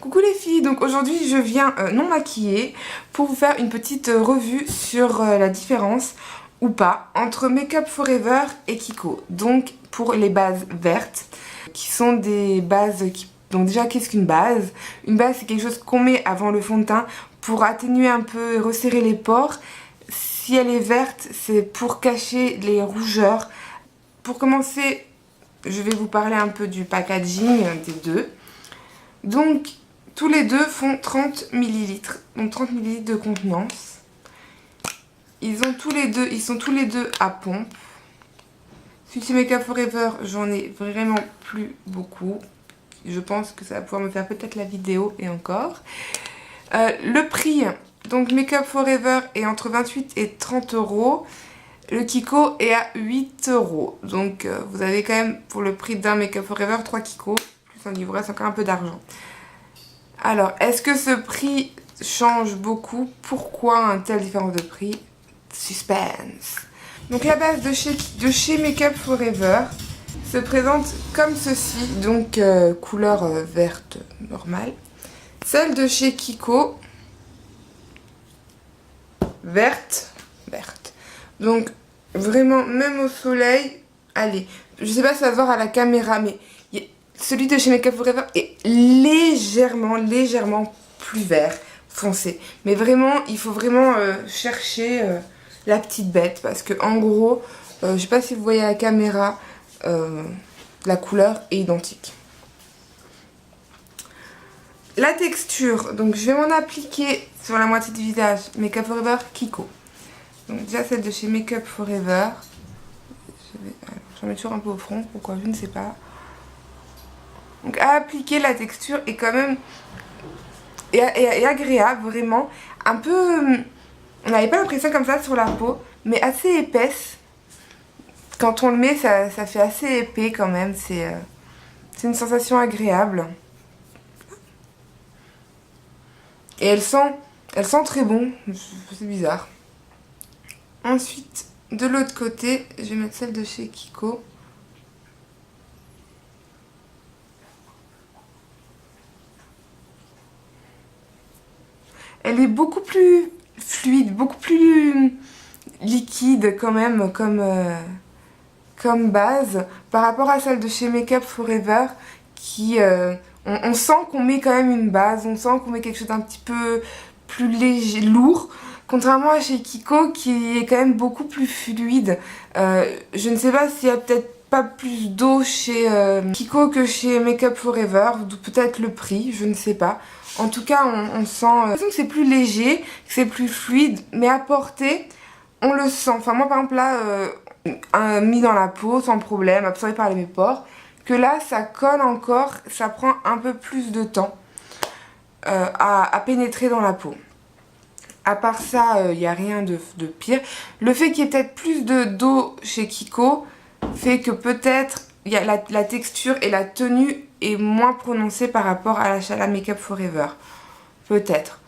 Coucou les filles, donc aujourd'hui je viens non maquillée pour vous faire une petite revue sur la différence ou pas entre Make Up For Ever et Kiko. Donc pour les bases vertes qui sont des bases qui... Donc déjà qu'est-ce qu'une base? Une base c'est quelque chose qu'on met avant le fond de teint pour atténuer un peu et resserrer les pores. Si elle est verte c'est pour cacher les rougeurs. Pour commencer je vais vous parler un peu du packaging des deux. Donc tous les deux font 30 ml, donc 30 ml de contenance. Ils sont tous les deux à pompe. Celui de Make Up For Ever, j'en ai vraiment plus beaucoup. Je pense que ça va pouvoir me faire peut-être la vidéo et encore. Le prix, donc Make Up For Ever est entre 28 et 30 €. Le Kiko est à 8 €. Donc vous avez quand même pour le prix d'un Make Up For Ever 3 Kiko. Plus un livret, c'est encore un peu d'argent. Alors, est-ce que ce prix change beaucoup? Pourquoi un tel différence de prix? Suspense. Donc la base de chez Make Up For Ever se présente comme ceci, donc couleur verte normale. Celle de chez Kiko, verte. Donc vraiment, même au soleil, allez, je sais pas si ça va se voir à la caméra, mais celui de chez Make Up For Ever est légèrement plus vert foncé. Mais vraiment, il faut vraiment chercher la petite bête. Parce que en gros, je sais pas si vous voyez à la caméra, la couleur est identique. La texture, donc je vais m'en appliquer sur la moitié du visage. Make Up For Ever Kiko. Donc déjà celle de chez Make Up For Ever. J'en mets toujours un peu au front, pourquoi je ne sais pas. Donc à appliquer, la texture est quand même est agréable, vraiment. Un peu... On n'avait pas l'impression comme ça sur la peau, mais assez épaisse. Quand on le met, ça fait assez épais quand même. C'est une sensation agréable. Et elle sent très bon. C'est bizarre. Ensuite, de l'autre côté, je vais mettre celle de chez Kiko. Elle est beaucoup plus fluide, beaucoup plus liquide quand même comme base par rapport à celle de chez Make Up For Ever qui... on sent qu'on met quand même une base, on sent qu'on met quelque chose d'un petit peu plus léger, lourd. Contrairement à chez Kiko qui est quand même beaucoup plus fluide. Je ne sais pas s'il y a peut-être pas plus d'eau chez Kiko que chez Make Up For Ever, d'où peut-être le prix, je ne sais pas. En tout cas, on sent que c'est plus léger, que c'est plus fluide, mais à porter, on le sent. Enfin, moi, par exemple, là, mis dans la peau, sans problème, absorbé par mes pores, que là, ça colle encore, ça prend un peu plus de temps à pénétrer dans la peau. À part ça, il n'y a rien de pire. Le fait qu'il y ait peut-être plus d'eau chez Kiko fait que peut-être la texture et la tenue est moins prononcée par rapport à la Make Up For Ever. Peut-être.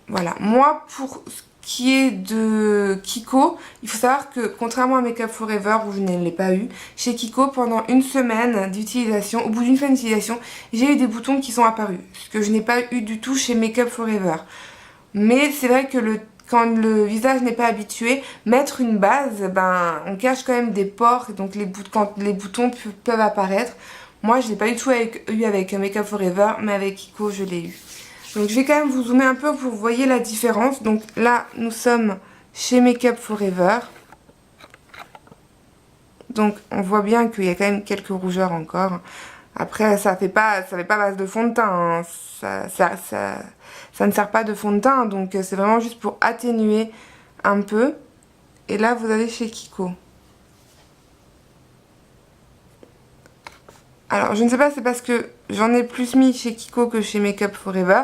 Voilà. Moi, pour ce qui est de Kiko, il faut savoir que contrairement à Make Up For Ever où je ne l'ai pas eu, chez Kiko, pendant une semaine d'utilisation, au bout d'une semaine d'utilisation, j'ai eu des boutons qui sont apparus. Ce que je n'ai pas eu du tout chez Make Up For Ever. Mais c'est vrai que quand le visage n'est pas habitué, mettre une base, ben, on cache quand même des pores, donc quand les boutons peuvent apparaître. Moi, je ne l'ai pas du tout eu avec Make Up For Ever, mais avec Kiko, je l'ai eu. Donc, je vais quand même vous zoomer un peu pour que vous voyez la différence. Donc là, nous sommes chez Make Up For Ever. Donc, on voit bien qu'il y a quand même quelques rougeurs encore. Après, ça fait pas base de fond de teint, hein. Ça ne sert pas de fond de teint, donc c'est vraiment juste pour atténuer un peu. Et là, vous avez chez Kiko. Alors, je ne sais pas, c'est parce que j'en ai plus mis chez Kiko que chez Make Up For Ever.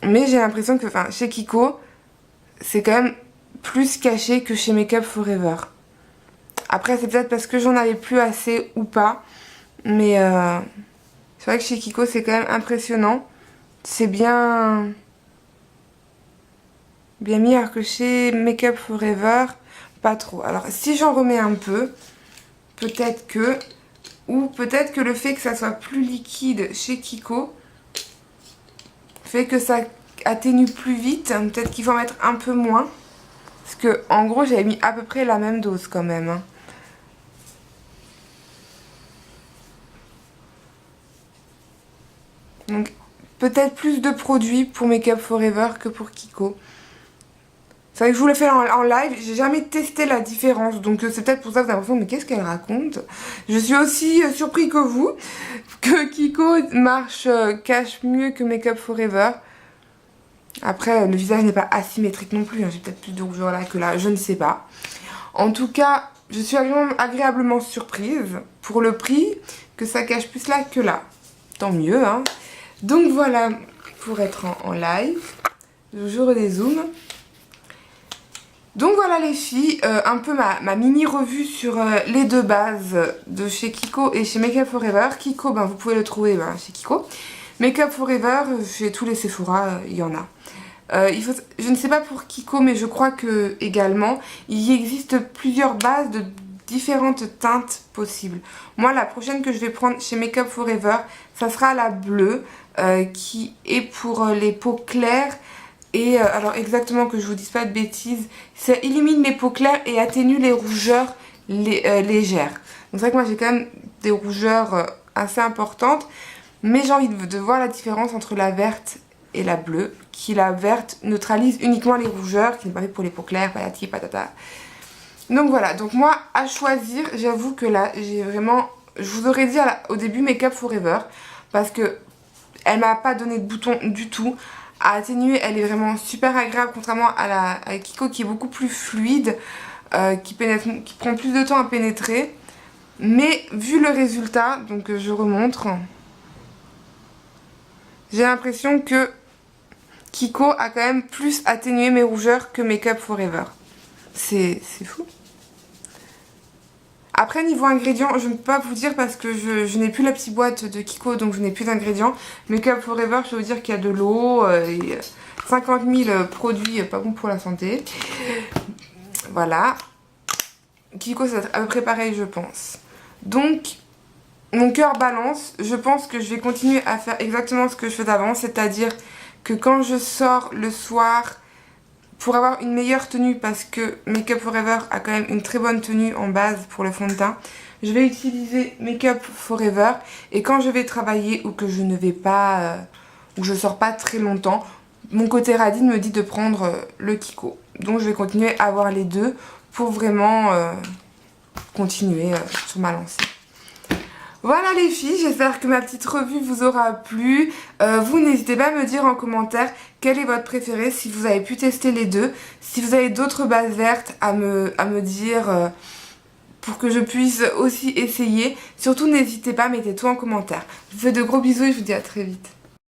Mais j'ai l'impression que, enfin, chez Kiko, c'est quand même plus caché que chez Make Up For Ever. Après, c'est peut-être parce que j'en avais plus assez ou pas. Mais c'est vrai que chez Kiko, c'est quand même impressionnant. C'est bien mis, alors que chez Make Up For Ever, pas trop. Alors, si j'en remets un peu, peut-être que... Ou peut-être que le fait que ça soit plus liquide chez Kiko fait que ça atténue plus vite. Peut-être qu'il faut en mettre un peu moins. Parce que en gros j'avais mis à peu près la même dose quand même. Hein. Donc peut-être plus de produits pour Make Up Forever que pour Kiko. C'est vrai que je vous l'ai fait en live, j'ai jamais testé la différence, donc c'est peut-être pour ça que vous avez l'impression, mais qu'est-ce qu'elle raconte? Je suis aussi surpris que vous, que Kiko cache mieux que Make Up Forever. Après, le visage n'est pas asymétrique non plus, hein. J'ai peut-être plus de rougeur là que là, je ne sais pas. En tout cas, je suis agréablement surprise pour le prix, que ça cache plus là que là. Tant mieux, hein. Donc voilà, pour être en live, je redézoome. Donc voilà les filles, un peu ma mini revue sur les deux bases de chez Kiko et chez Make Up Forever. Kiko, ben, vous pouvez le trouver chez Kiko. Make Up Forever, chez tous les Sephora, il y en a. Je ne sais pas pour Kiko, mais je crois que également, il existe plusieurs bases de différentes teintes possibles. Moi, la prochaine que je vais prendre chez Make Up Forever, ça sera la bleue, qui est pour les peaux claires. Et alors exactement que je vous dise pas de bêtises, ça illumine les peaux claires et atténue les rougeurs légères. Donc c'est vrai que moi j'ai quand même des rougeurs assez importantes, mais j'ai envie de voir la différence entre la verte et la bleue, qui la verte neutralise uniquement les rougeurs, qui n'est pas fait pour les peaux claires, patati patata. Donc voilà, donc moi à choisir, j'avoue que là j'ai vraiment, je vous aurais dit au début Make Up Forever, parce que elle m'a pas donné de bouton du tout. À atténuer, elle est vraiment super agréable, contrairement à Kiko qui est beaucoup plus fluide, qui prend plus de temps à pénétrer. Mais vu le résultat, donc je remontre, j'ai l'impression que Kiko a quand même plus atténué mes rougeurs que Make Up Forever. C'est fou. Après niveau ingrédients, je ne peux pas vous dire parce que je n'ai plus la petite boîte de Kiko, donc je n'ai plus d'ingrédients. Make Up Forever, je peux vous dire qu'il y a de l'eau et 50 000 produits pas bons pour la santé. Voilà. Kiko, ça va être à peu près pareil, je pense. Donc, mon cœur balance. Je pense que je vais continuer à faire exactement ce que je fais avant, c'est-à-dire que quand je sors le soir, pour avoir une meilleure tenue, parce que Make Up Forever a quand même une très bonne tenue en base pour le fond de teint, je vais utiliser Make Up Forever. Et quand je vais travailler ou que je ne vais pas, ou je sors pas très longtemps, mon côté radine me dit de prendre le Kiko. Donc je vais continuer à avoir les deux pour vraiment continuer sur ma lancée. Voilà les filles, j'espère que ma petite revue vous aura plu. Vous n'hésitez pas à me dire en commentaire quel est votre préféré, si vous avez pu tester les deux. Si vous avez d'autres bases vertes à me dire pour que je puisse aussi essayer. Surtout n'hésitez pas, mettez tout en commentaire. Je vous fais de gros bisous et je vous dis à très vite.